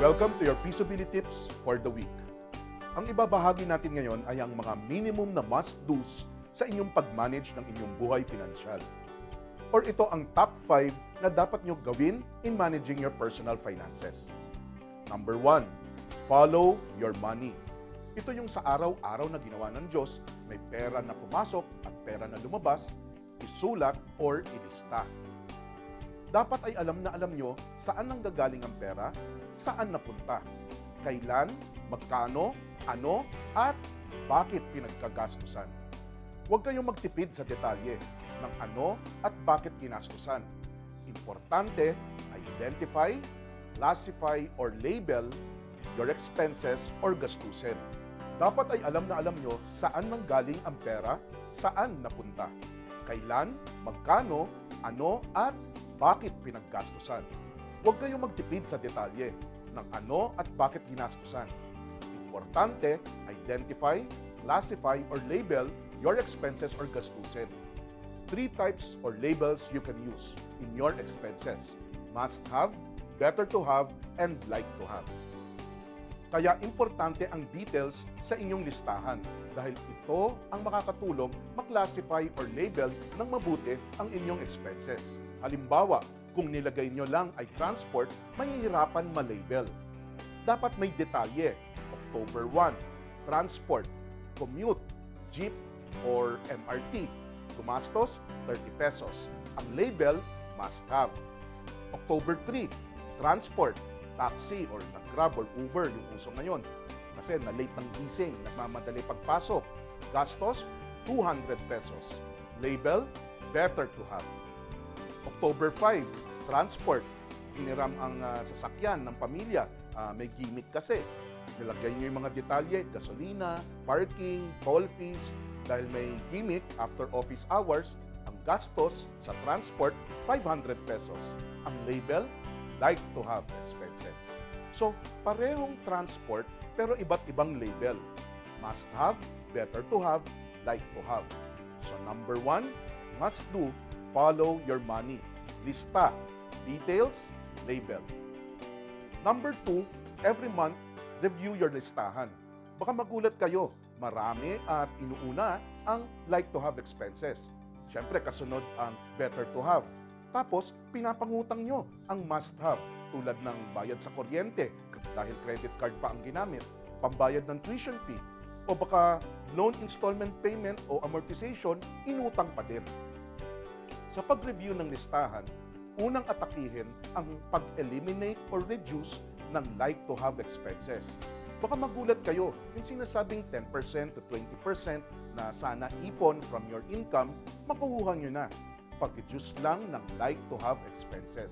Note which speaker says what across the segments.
Speaker 1: Welcome to your Pisobili Tips for the week. Ang ibabahagi natin ngayon ay ang mga minimum na must-dos sa inyong pag-manage ng inyong buhay pinansyal. Or ito ang top 5 na dapat nyo gawin in managing your personal finances. Number 1, follow your money. Ito yung sa araw-araw na ginawa ng Diyos, may pera na pumasok at pera na lumabas, isulat or ilista. Dapat ay alam na alam nyo saan nanggagaling ang pera, saan napunta, kailan, magkano, ano, at bakit pinagkagastusan. Huwag kayong magtipid sa detalye ng ano at bakit ginastusan. Importante, identify, classify, or label your expenses or gastusin. Dapat ay alam na alam nyo saan nanggaling ang pera, saan napunta, kailan, magkano, ano, at bakit pinaggastusan. Huwag kayong magtipid sa detalye ng ano at bakit ginastusan. Importante, identify, classify, or label your expenses or gastusin. 3 types or labels you can use in your expenses: must have, better to have, and like to have. Kaya importante ang details sa inyong listahan dahil ito ang makakatulong mag-classify or label ng mabuti ang inyong expenses. Halimbawa, kung nilagay nyo lang ay transport, mahihirapan ma-label. Dapat may detalye. October 1, transport, commute, jeep, or MRT. Gumastos, 30 pesos. Ang label, must have. October 3, transport, taxi or nag-Grab or Uber, yung uso ngayon. Kasi na-late ng gising, nagmamadali pagpasok. Gastos, 200 pesos. Label, better to have. October 5, transport. Hiniram ang sasakyan ng pamilya. May gimmick kasi. Nilagay nyo yung mga detalye, gasolina, parking, toll fees. Dahil may gimmick after office hours, ang gastos sa transport, 500 pesos. Ang label, like to have expenses. So, parehong transport pero iba't ibang label. Must have, better to have, like to have. So, number 1, must do, follow your money. Lista, details, label. Number 2, every month, review your listahan. Baka magulat kayo, marami at inuuna ang like to have expenses. Siyempre, kasunod ang better to have. Tapos, pinapangutang nyo ang must have tulad ng bayad sa kuryente dahil credit card pa ang ginamit, pambayad ng tuition fee, o baka loan installment payment o amortization, inutang pa din. Sa pag-review ng listahan, unang atakihin ang pag-eliminate or reduce ng like-to-have expenses. Baka magulat kayo, yung sinasabing 10% to 20% na sana ipon from your income, makukuha nyo na. Pag-reduce lang ng like-to-have expenses.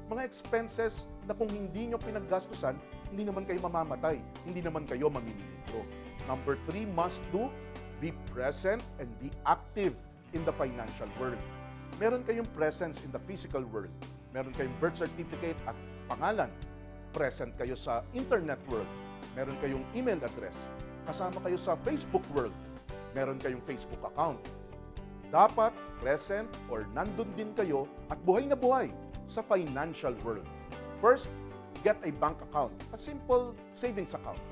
Speaker 1: Mga expenses na kung hindi nyo pinaggastusan, hindi naman kayo mamamatay, hindi naman kayo mamimilipro. Number 3, must do, be present and be active in the financial world. Meron kayong presence in the physical world. Meron kayong birth certificate at pangalan. Present kayo sa internet world. Meron kayong email address. Kasama kayo sa Facebook world. Meron kayong Facebook account. Dapat present or nandun din kayo at buhay na buhay sa financial world. First, get a bank account, a simple savings account.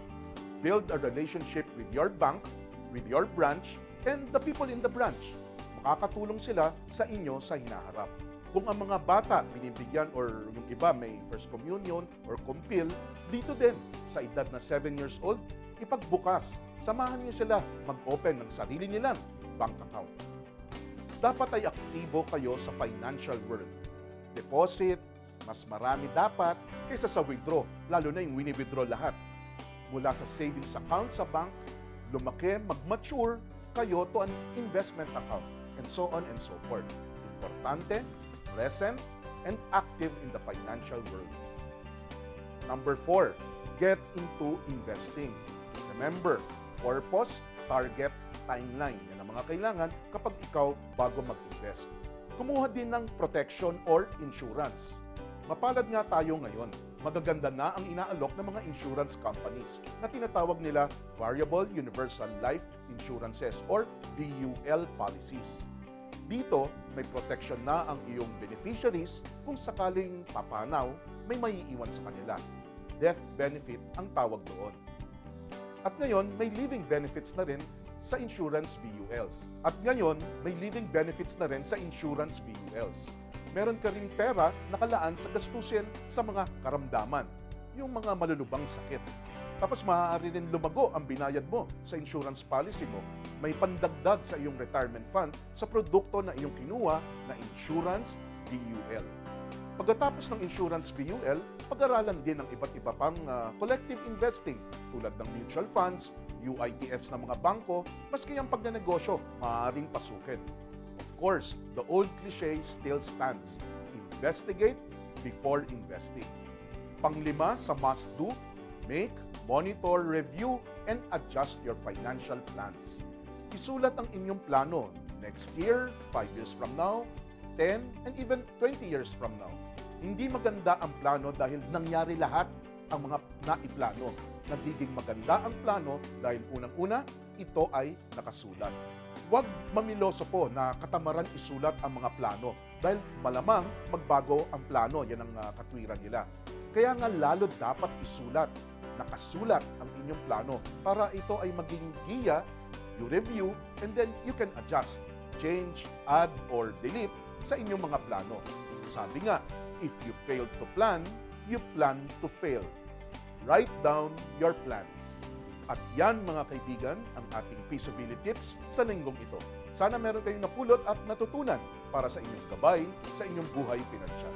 Speaker 1: Build a relationship with your bank, with your branch, and the people in the branch. Makakatulong sila sa inyo sa hinaharap. Kung ang mga bata binibigyan or yung iba may first communion or compil, dito din sa edad na 7 years old, ipagbukas. Samahan niyo sila mag-open ng sarili nilang bank account. Dapat ay aktibo kayo sa financial world. Deposit, mas marami dapat kaysa sa withdraw, lalo na yung wini-withdraw lahat. Mula sa savings account sa bank, lumaki, mag-mature kayo to an investment account, and so on and so forth. Importante, present, and active in the financial world. Number 4, get into investing. Remember, purpose, target, timeline. Yan ang mga kailangan kapag ikaw bago mag-invest. Kumuha din ng protection or insurance. Mapalad nga tayo ngayon. Magaganda na ang inaalok ng mga insurance companies na tinatawag nila Variable Universal Life Insurances or VUL policies. Dito, may protection na ang iyong beneficiaries kung sakaling papanaw, may maiiwan sa kanila. death benefit ang tawag doon. At ngayon, may living benefits na rin sa insurance VULs. At ngayon, may living benefits na rin sa insurance VULs. Meron ka rin pera nakalaan sa gastusin sa mga karamdaman, yung mga malulubang sakit. Tapos maaari rin lumago ang binayad mo sa insurance policy mo. May pandagdag sa iyong retirement fund sa produkto na iyong kinuha na insurance VUL. Pagkatapos ng insurance VUL, pag-aralan din ang iba't iba pang collective investing tulad ng mutual funds, UITFs ng mga bangko, maski ang pagnenegosyo, maaaring pasukin. Of course, the old cliche still stands. Investigate before investing. Panglima sa must-do, make, monitor, review, and adjust your financial plans. Isulat ang inyong plano next year, 5 years from now, 10, and even 20 years from now. Hindi maganda ang plano dahil nangyari lahat ang mga naiplano. Nagiging maganda ang plano dahil unang-una, ito ay nakasulat. Huwag mamiloso po na katamaran isulat ang mga plano dahil malamang magbago ang plano. Yan ang katwiran nila. Kaya nga lalo dapat isulat, nakasulat ang inyong plano para ito ay maging giya, you review, and then you can adjust, change, add, or delete sa inyong mga plano. Sabi nga, if you fail to plan, you plan to fail. Write down your plans. At yan mga kaibigan, ang ating Peaceability Tips sa linggong ito. Sana meron kayong napulot at natutunan para sa inyong gabay sa inyong buhay pinansyal.